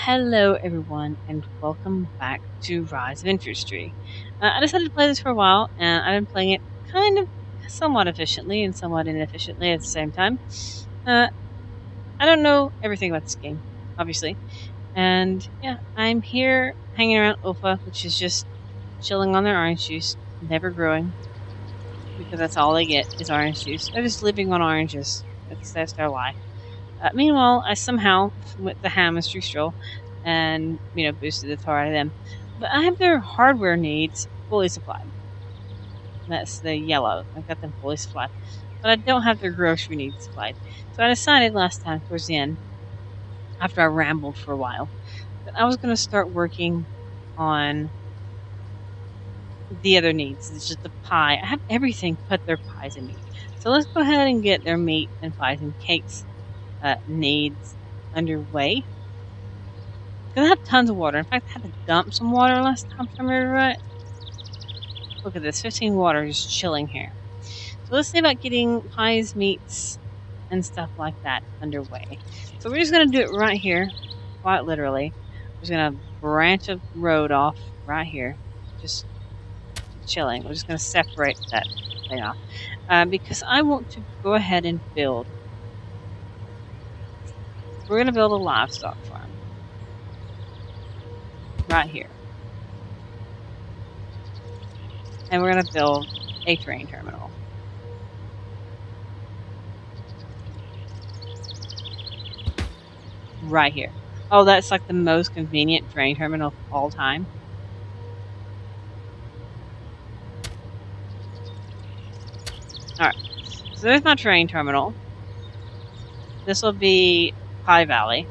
Hello, everyone, and welcome back to Rise of Industry. I decided to play this for a while, and I've been playing it kind of somewhat efficiently and somewhat inefficiently at the same time. Uh, I don't know everything about this game, obviously, and yeah, I'm here hanging around Ofa, which is just chilling on their orange juice, never growing, because that's all they get is orange juice. They're just living on oranges. That's their life. Meanwhile, I somehow went the hamstry stroll and, boosted the tar out of them. But I have their hardware needs fully supplied. That's the yellow. I've got them fully supplied. But I don't have their grocery needs supplied. So I decided last time, towards the end, after I rambled for a while, that I was going to start working on the other needs. It's just the pie. I have everything but their pies and meat. So let's go ahead and get their meat and pies and cakes needs underway. Because I have tons of water. In fact, I had to dump some water last time, if I remember right. Look at this, 15 water just chilling here. So let's see about getting pies, meats, and stuff like that underway. So we're just going to do it right here, quite literally. We're just going to branch a road off right here, just chilling. We're just going to separate that thing off. Because I want to go ahead and build. We're going to build a livestock farm. Right here. And we're going to build a train terminal. Right here. Oh, that's like the most convenient train terminal of all time. Alright. So there's my train terminal. This will be Pie Valley.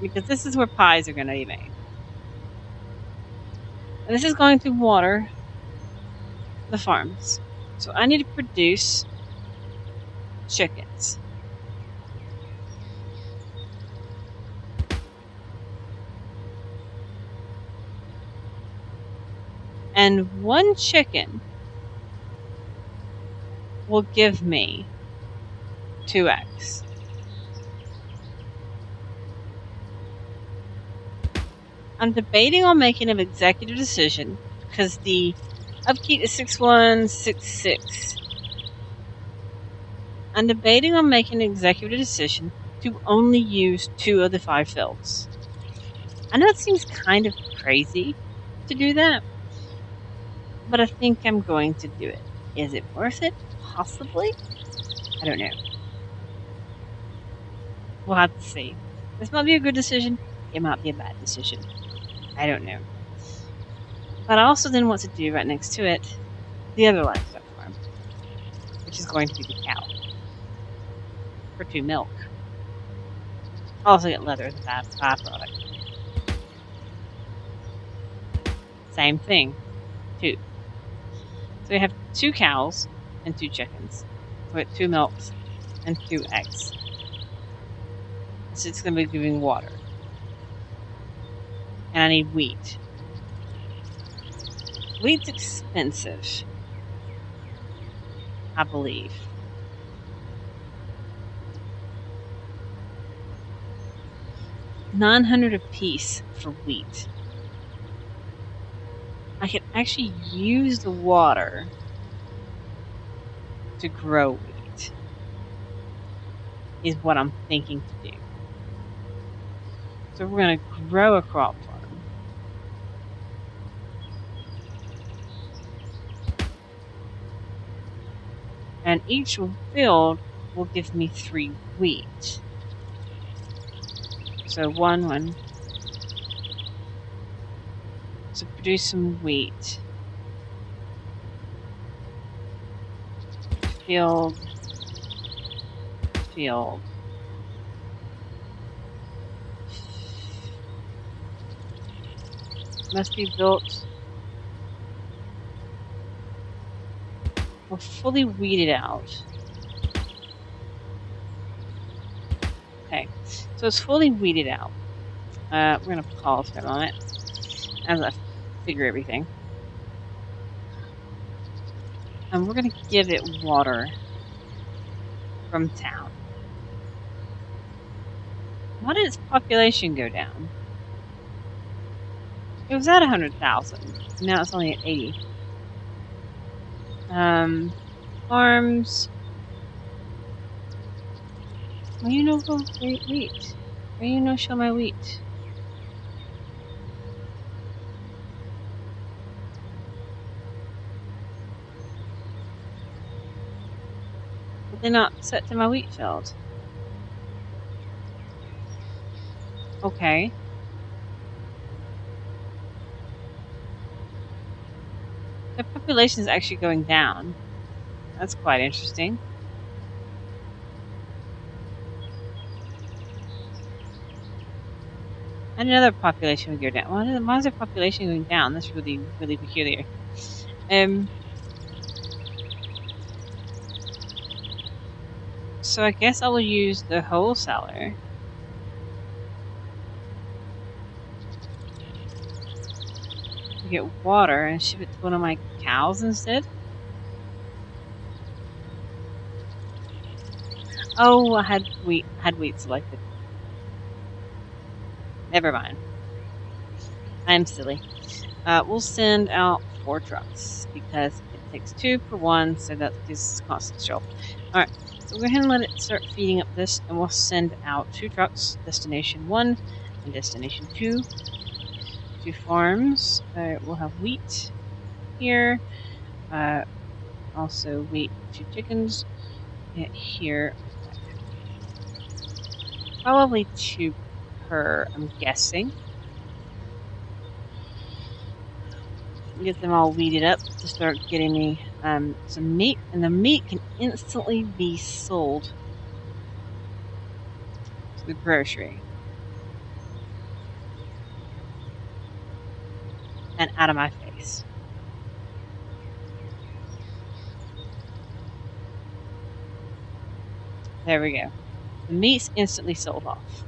Because this is where pies are going to be made. And this is going to water the farms. So I need to produce chickens. And one chicken will give me 2 eggs. I'm debating on making an executive decision because the upkeep is 6166. I'm debating on making an executive decision to only use 2 of the 5 fields. I know it seems kind of crazy to do that, but I think I'm going to do it. Is it worth it? Possibly. I don't know. We'll have to see. This might be a good decision. It might be a bad decision. I don't know. But I also then want to do right next to it the other livestock farm, which is going to be the cow for 2 milk. I'll also get leather as a byproduct. Same thing. 2. So we have 2 cows and 2 chickens. So we have 2 milks and 2 eggs. So it's going to be giving water. And I need wheat. Wheat's expensive, I believe. $900 a piece for wheat. I could actually use the water to grow wheat, is what I'm thinking to do. So we're going to grow a crop farm. And each field will give me 3 wheat. So 1. So produce some wheat. Field. Must be built. We're fully weeded out. Okay, so it's fully weeded out. We're going to pause for a moment as I figure everything. And we're going to give it water from town. Why did its population go down? It was at 100,000. Now it's only at 80. Farms. Well, you know, go wheat. Well, you know, show my wheat. But they're not set to my wheat field. Okay. The population is actually going down. That's quite interesting. And another population would go down. Why is their population going down? That's really, really peculiar. So I guess I will use the wholesaler to get water and ship it to one of my cows instead. Oh, I had wheat selected. Never mind. I am silly. We'll send out 4 trucks because it takes 2 per one, so that gives constant show. Alright, so we'll go ahead and let it start feeding up this, and we'll send out 2 trucks, destination 1 and destination 2. 2 farms. We'll have wheat here. Also wheat, 2 chickens here. Probably 2 per, I'm guessing. Get them all weeded up to start getting me some meat, and the meat can instantly be sold to the grocery and out of my face. There we go. The meat's instantly sold off.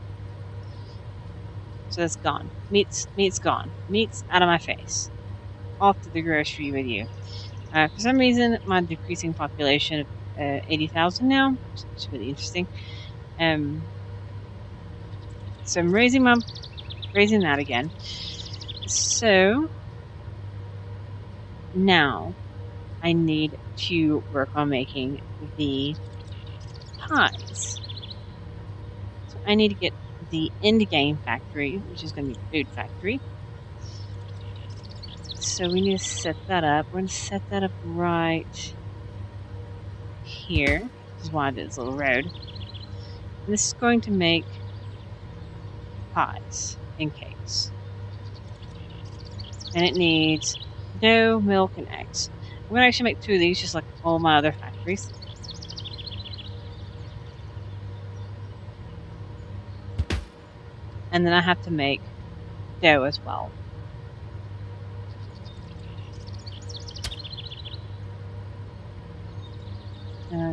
So it's gone. Meat's gone. Meat's out of my face. Off to the grocery with you. For some reason, my decreasing population of 80,000 now, which is really interesting. So I'm raising that again. So now I need to work on making the pies. So I need to get the end game factory, which is going to be food factory. So we need to set that up. We're going to set that up right here. This is why I did this little road. And this is going to make pies and cakes. And it needs dough, milk, and eggs. I'm going to actually make 2 of these, just like all my other factories. And then I have to make dough as well.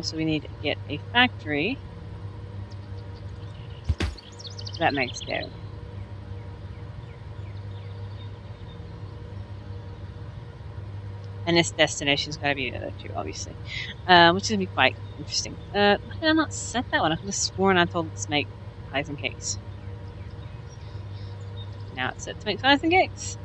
So we need to get a factory that makes dough. And this destination's got to be another 2, obviously. Which is going to be quite interesting. Why did I not set that one? I could have sworn I told it to make pies and cakes. Now it's set to make pies and cakes.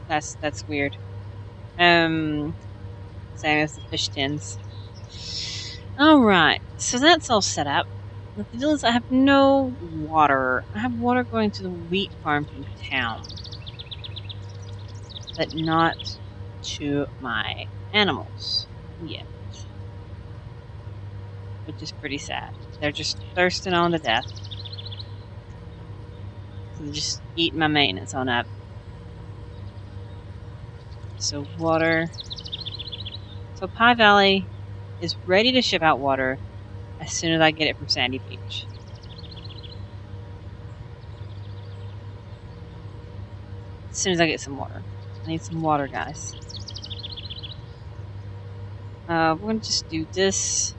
That's weird. Same as the fish tins. Alright, so that's all set up. But the deal is I have no water. I have water going to the wheat farm from town. But not to my animals yet. Which is pretty sad. They're just thirsting on to death. So just eating my maintenance on up. So water. So Pie Valley is ready to ship out water as soon as I get it from Sandy Beach. As soon as I get some water. I need some water, guys. We're going to just do this.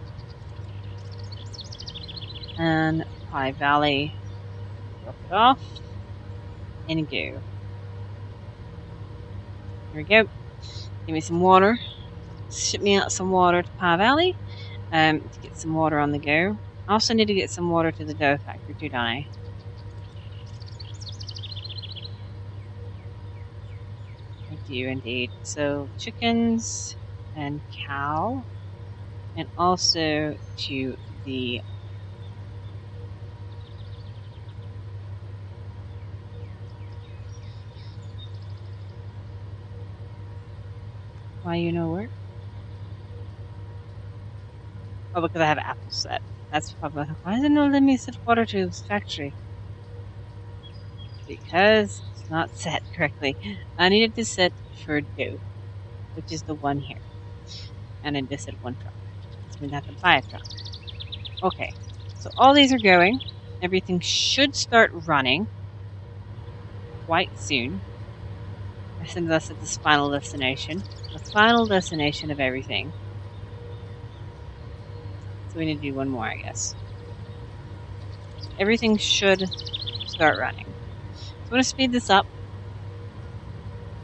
And Pie Valley. Drop it off. And go. Here we go. Give me some water. Ship me out some water to Pie Valley to get some water on the go. I also need to get some water to the dough factory too, don't I? I do indeed. So chickens and cow, and also to the why you know where? Oh, because I have apples set. That's probably why doesn't it let me set water to this factory? Because it's not set correctly. I needed to set for dough, which is the one here, and I just set one truck. This means I have to buy a truck. Okay, so all these are going. Everything should start running quite soon. As soon as I set this final destination. The final destination of everything. So we need to do one more, I guess. Everything should start running. So I'm going to speed this up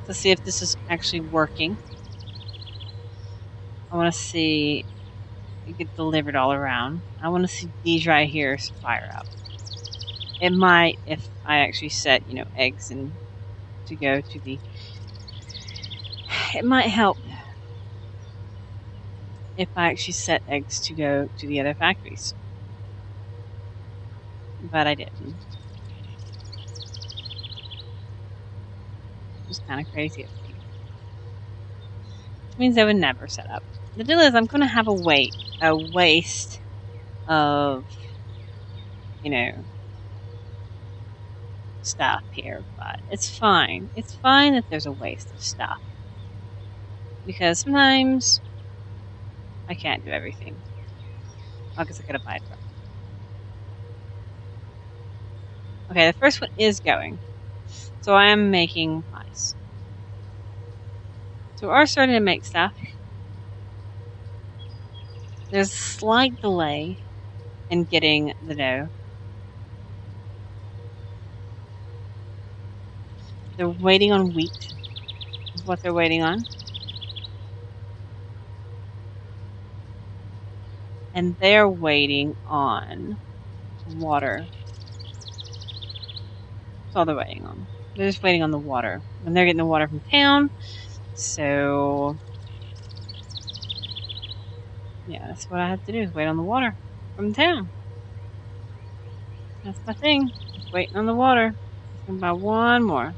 to see if this is actually working. I want to see it get delivered all around. I want to see these right here fire up. It might, if I actually set, eggs and to go to the... It might help if I actually set eggs to go to the other factories. But I didn't. It was kind of crazy of me. Which means I would never set up. The deal is I'm going to have a waste of, stuff here, but it's fine. It's fine that there's a waste of stuff. Because sometimes I can't do everything. I guess I gotta buy a truck. Okay, the first one is going. So I am making pies. So we are starting to make stuff. There's a slight delay in getting the dough. They're waiting on wheat, is what they're waiting on. And they're waiting on water. That's all they're waiting on. They're just waiting on the water. And they're getting the water from town. So, yeah, that's what I have to do, is wait on the water from town. That's my thing. Just waiting on the water. I'm going to buy one more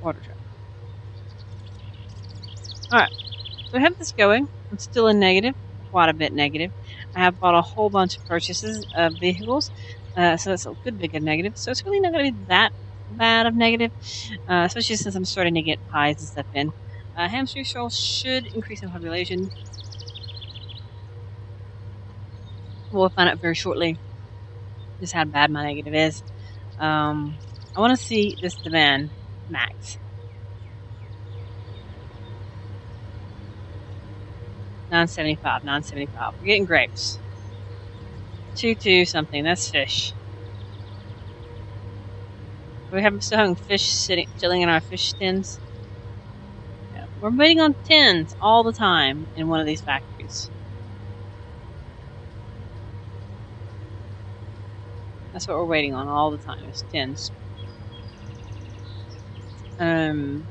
water truck. Alright, so I have this going. I'm still in negative, quite a bit negative. I have bought a whole bunch of purchases of vehicles, so that's a good big of negative. So it's really not going to be that bad of negative, especially since I'm starting to get pies and stuff in. Hamster shells should increase in population. We'll find out very shortly just how bad my negative is. I want to see this demand max. 975, 975. We're getting grapes. 2 something. That's fish. We have still having fish chilling in our fish tins. Yeah. We're waiting on tins all the time in one of these factories. That's what we're waiting on all the time, is tins. Selling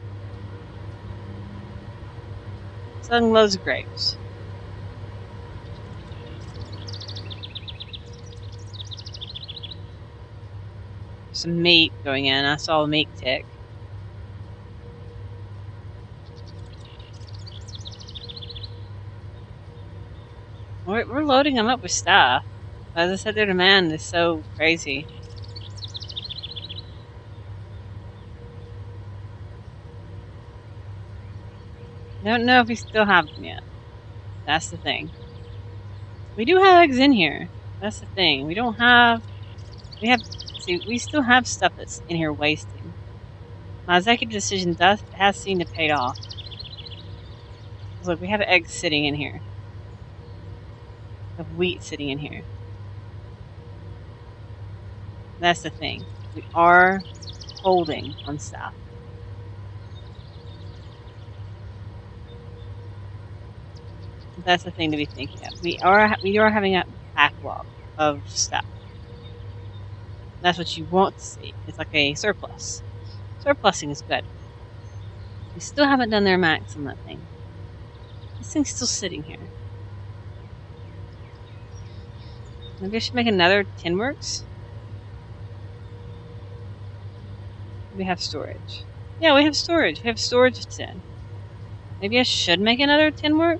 loads of grapes. Some meat going in. I saw a meat tick. We're loading them up with stuff. As I said, their demand is so crazy. Don't know if we still have them yet. That's the thing. We do have eggs in here. That's the thing. We still have stuff that's in here wasting. My executive decision has seemed to pay off. Look, we have eggs sitting in here. We have wheat sitting in here. That's the thing. We are holding on stuff. That's the thing to be thinking of. We are having a backlog of stuff. That's what you want to see. It's like a surplus. Surplusing is good. We still haven't done their max on that thing. This thing's still sitting here. Maybe I should make another tin works. We have storage. Yeah, we have storage. We have storage of tin. Maybe I should make another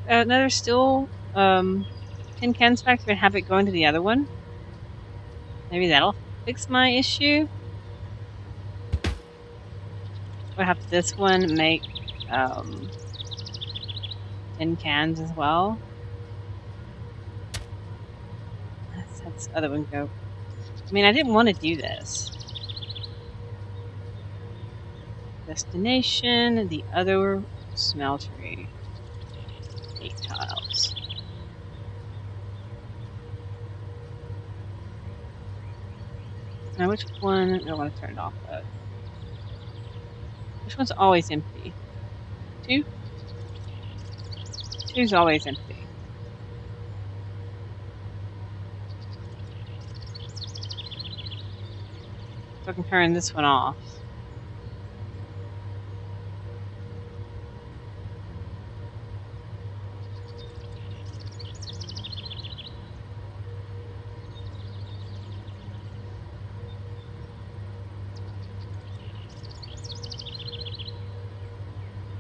another steel tin cans factory and have it go into the other one. Maybe that'll fix my issue. We'll have this one make tin cans as well. Let's have this other one go. I mean, I didn't want to do this. Destination, the other smeltery. 8 tiles. Now, which one do I want to turn it off of? Which one's always empty? 2? 2's always empty. So I can turn this one off.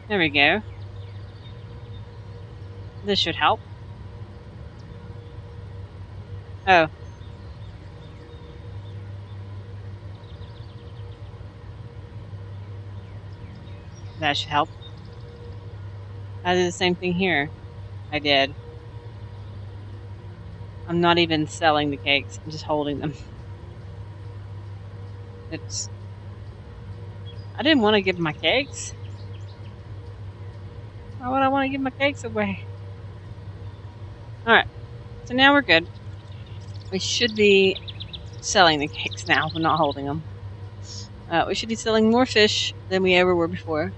There we go. This should help. Oh. That should help. I did the same thing here. I did. I'm not even selling the cakes. I'm just holding them. I didn't want to give my cakes. Why would I want to give my cakes away? Alright. So now we're good. We should be selling the cakes now. We're not holding them. We should be selling more fish than we ever were before,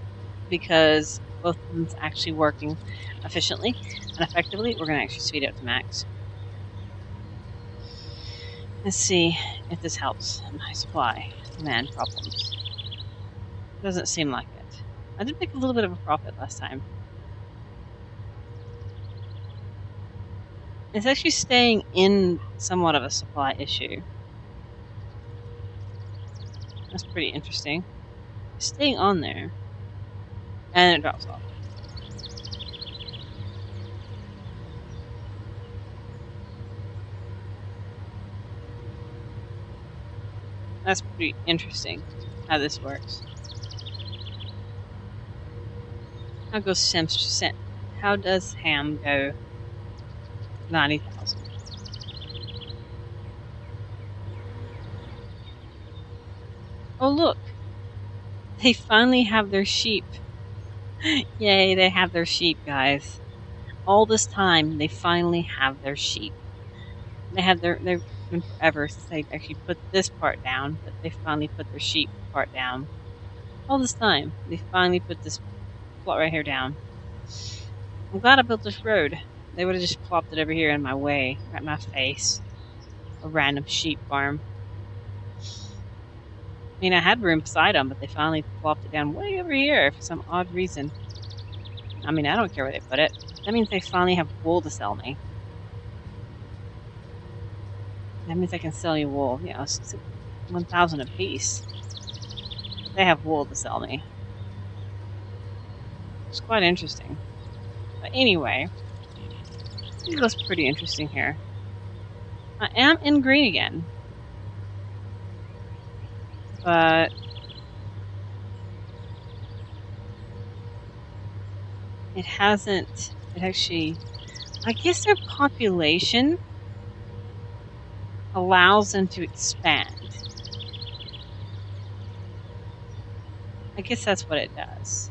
because both of them's actually working efficiently and effectively. We're going to actually speed it up to max. Let's see if this helps my supply demand problems. Doesn't seem like it. I did make a little bit of a profit last time. It's actually staying in somewhat of a supply issue. That's pretty interesting. It's staying on there. And it drops off. That's pretty interesting how this works. How does ham go 90,000? Oh look! They finally have their sheep. Yay, they have their sheep, guys. All this time, they finally have their sheep. They've been forever since they actually put this part down, but they finally put their sheep part down. All this time, they finally put this plot right here down. I'm glad I built this road. They would have just plopped it over here in my way, right in my face. A random sheep farm. I mean, I had room beside them, but they finally plopped it down way over here for some odd reason. I mean, I don't care where they put it. That means they finally have wool to sell me. That means I can sell you wool. You know, it's 1,000 a piece. They have wool to sell me. It's quite interesting. But anyway, it looks pretty interesting here. I am in green again. But it hasn't, it actually, I guess their population allows them to expand. I guess that's what it does.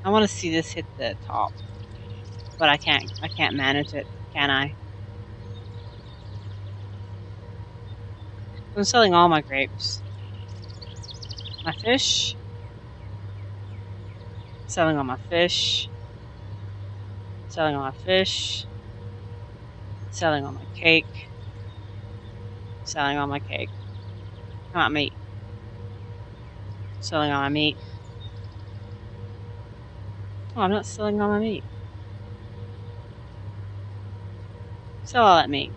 I want to see this hit the top, but I can't manage it, can I? I'm selling all my grapes. My fish. Selling all my fish. Selling all my fish. Selling all my cake. Selling all my cake. Come on, meat. Selling all my meat. Oh, I'm not selling all my meat. Sell all that meat.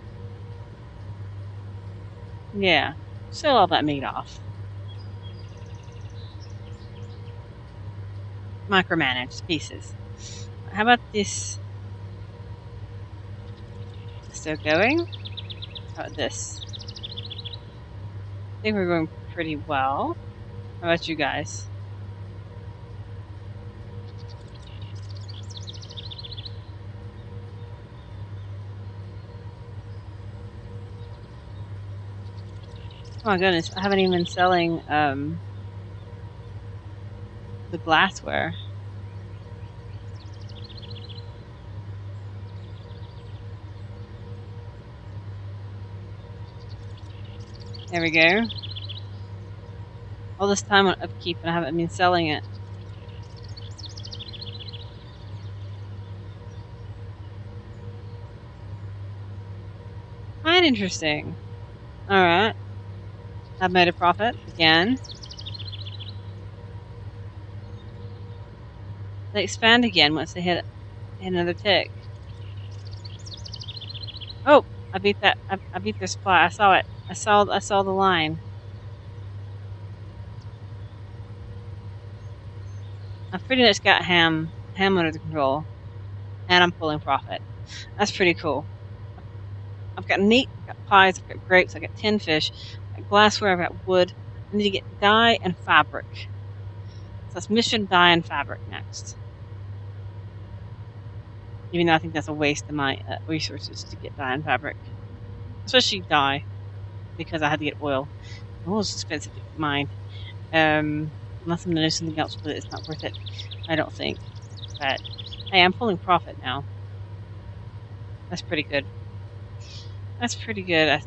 Yeah. Sell all that meat off. Micromanage pieces. How about this? Still going? How about this? I think we're going pretty well. How about you guys? Oh my goodness, I haven't even been selling the glassware. There we go. All this time on upkeep and I haven't been selling it. Quite interesting. Alright. I've made a profit again. They expand again once they hit another tick. Oh, I beat that. I beat their supply. I saw it. I saw the line. I've pretty much got ham under control, and I'm pulling profit. That's pretty cool. I've got meat, I've got pies, I've got grapes, I've got tin fish, I've got glassware, I've got wood. I need to get dye and fabric. So that's mission dye and fabric next. Even though I think that's a waste of my resources to get dye and fabric. Especially dye, because I had to get oil. Oil is expensive to mine. Unless I'm going to do something else with it, it's not worth it. I don't think. But, hey, I'm pulling profit now. That's pretty good. That's pretty good.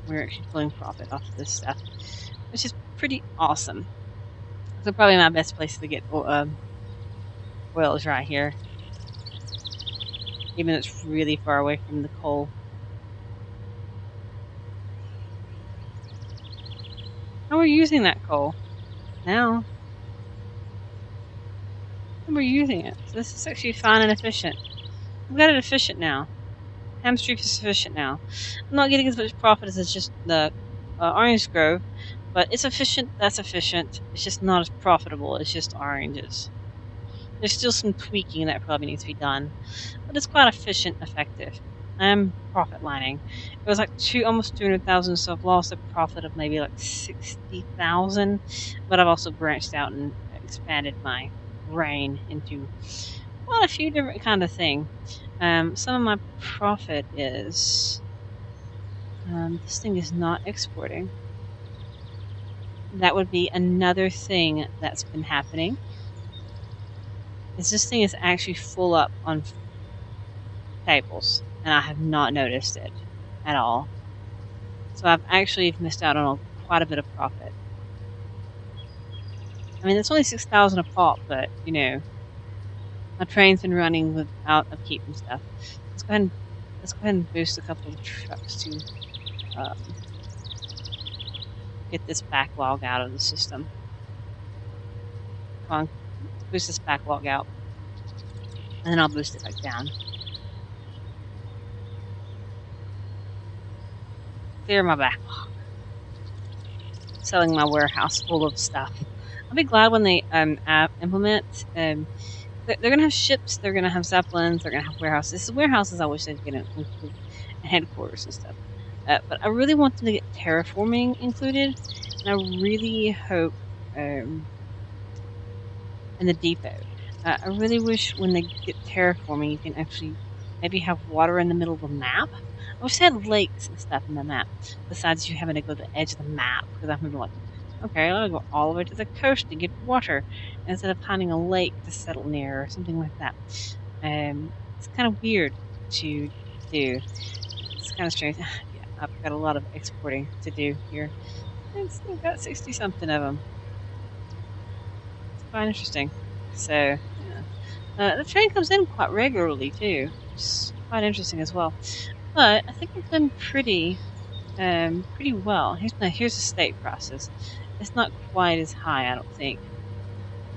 We're actually pulling profit off of this stuff, which is pretty awesome. So probably my best place to get oil is right here. Even though it's really far away from the coal. How are we using that coal? Now. And we're using it. So this is actually fine and efficient. We've got it efficient now. Hamstreak is efficient now. I'm not getting as much profit as it's just the orange grove, but it's efficient. That's efficient. It's just not as profitable. It's just oranges. There's still some tweaking that probably needs to be done, but it's quite efficient, effective. I'm profit lining. It was like almost 200,000, so I've lost a profit of maybe like 60,000. But I've also branched out and expanded my brain into quite a few different kind of thing. Some of my profit is this thing is not exporting. That would be another thing that's been happening. Is this thing is actually full up on tables, and I have not noticed it at all. So I've actually missed out on quite a bit of profit. I mean, it's only 6,000 a pop, but you know, my train's been running without upkeep and stuff. Let's go ahead and boost a couple of trucks to get this backlog out of the system. Come on, boost this backlog out, and then I'll boost it back down. Clear my backlog. Selling my warehouse full of stuff. I'll be glad when they implement. They're going to have ships. They're going to have zeppelins. They're going to have warehouses. Warehouses, I wish they'd get include headquarters and stuff. But I really want them to get terraforming included, and I really hope in the depot. I really wish when they get terraforming, you can actually maybe have water in the middle of the map. I wish they had lakes and stuff in the map, besides you having to go to the edge of the map, because I remember like, okay, let me go all the way to the coast to get water, instead of finding a lake to settle near, or something like that. It's kind of weird to do. It's kind of strange. Yeah, I've got a lot of exporting to do here. I've got 60-something of them. It's quite interesting. So, yeah. The train comes in quite regularly too. It's quite interesting as well. But I think I've done pretty well. Here's the state prices. It's not quite as high, I don't think.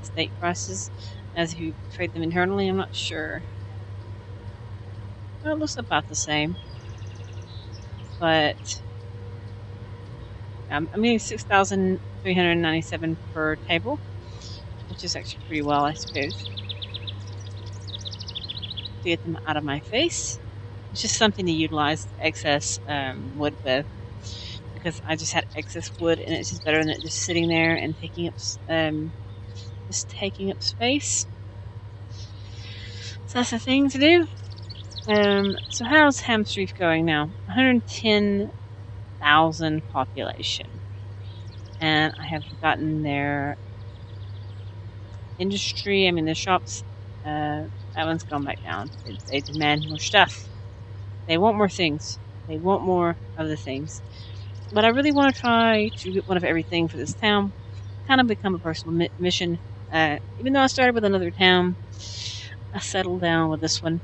State prices as if you trade them internally. I'm not sure. Well, it looks about the same, but I'm getting 6,397 per table, which is actually pretty well, I suppose, to get them out of my face. It's just something to utilize excess wood with, because I just had excess wood, and it's just better than it just sitting there and taking up space. So that's the thing to do. So how's Hamstreet going now? 110,000 population, and I have gotten their industry. I mean, the shops. That one's gone back down. They demand more stuff. They want more things. They want more of the things. But I really want to try to get one of everything for this town. Kind of become a personal mission. Even though I started with another town, I settled down with this one.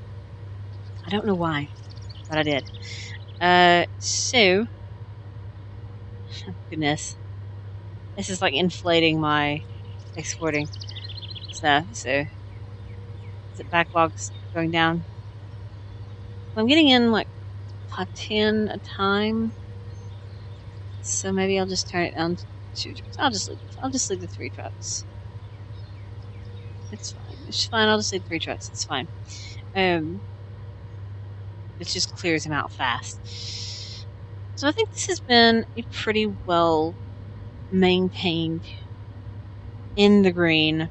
I don't know why, but I did. So, goodness, this is like inflating my exporting stuff. So, is it backlogs going down? I'm getting in like 10 a time. So maybe I'll just turn it down to 2 trucks. I'll just leave the 3 trucks. It's fine. It's fine. I'll just leave 3 trucks. It's fine. It just clears them out fast. So I think this has been a pretty well maintained in the green.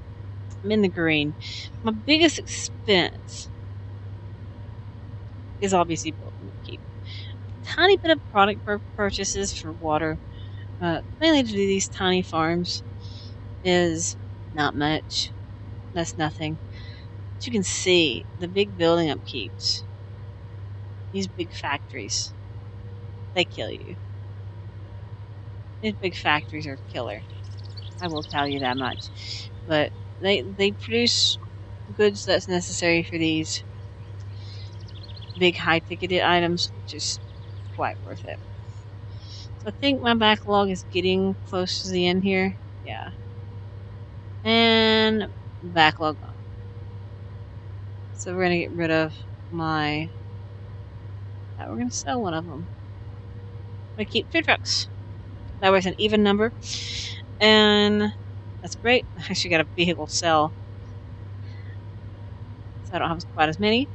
I'm in the green. My biggest expense is obviously building the keep. Tiny bit of product purchases for water, mainly to do these tiny farms, is not much. That's nothing. But you can see the big building upkeeps. These big factories, they kill you. These big factories are killer. I will tell you that much. But they produce goods that's necessary for these big high-ticketed items, which is quite worth it. So I think my backlog is getting close to the end here. Yeah. And backlog gone. So we're going to get rid of my... we're going to sell one of them. I'm going to keep 2 trucks. That way it's an even number. And that's great. I actually got a vehicle sell. So I don't have quite as many.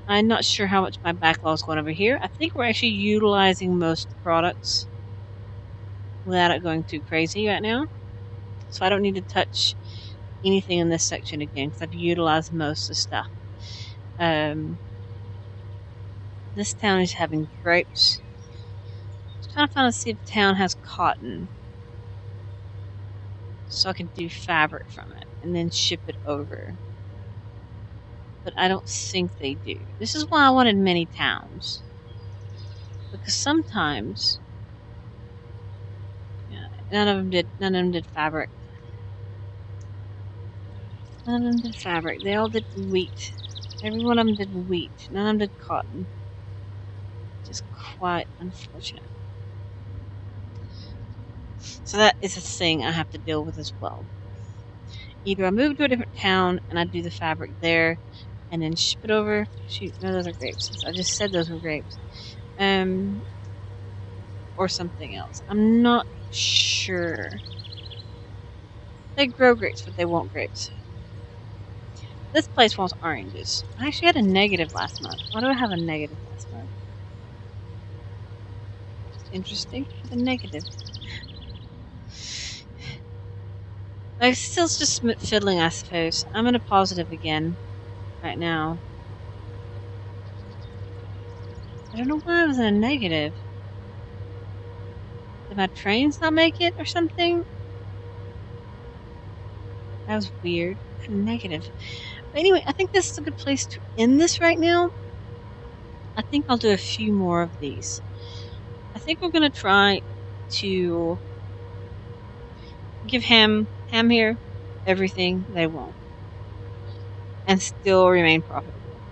I'm not sure how much my backlog is going over here. I think we're actually utilizing most products without it going too crazy right now. So I don't need to touch anything in this section again because I've utilized most of the stuff. This town is having grapes. I'm trying to find to see if the town has cotton. So I can do fabric from it and then ship it over. But I don't think they do. This is why I wanted many towns. Because sometimes none of them did fabric. None of them did fabric. They all did wheat. Every one of them did wheat. None of them did cotton. Just quite unfortunate. So that is a thing I have to deal with as well. Either I move to a different town and I do the fabric there and then ship it over. Shoot, no, those are grapes. I just said those were grapes. Or something else. I'm not sure. They grow grapes, but they won't grapes. This place wants oranges. I actually had a negative last month. Why do I have a negative last month? Interesting. A negative. I'm still just fiddling, I suppose. I'm in a positive again. Right now. I don't know why I was in a negative. Did my trains not make it or something? That was weird. Negative. But anyway, I think this is a good place to end this right now. I think I'll do a few more of these. I think we're going to try to give Ham here everything they want. and still remain profitable.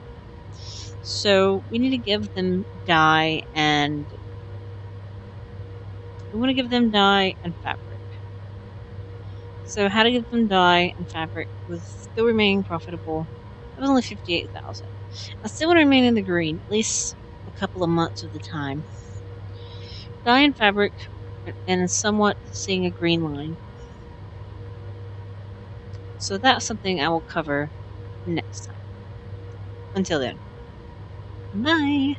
So we need to give them dye and we want to give them dye and fabric. So how to give them dye and fabric with still remaining profitable? That was only 58,000. I still want to remain in the green, at least a couple of months of the time. Dye and fabric and somewhat seeing a green line. So that's something I will cover next time. Until then, bye!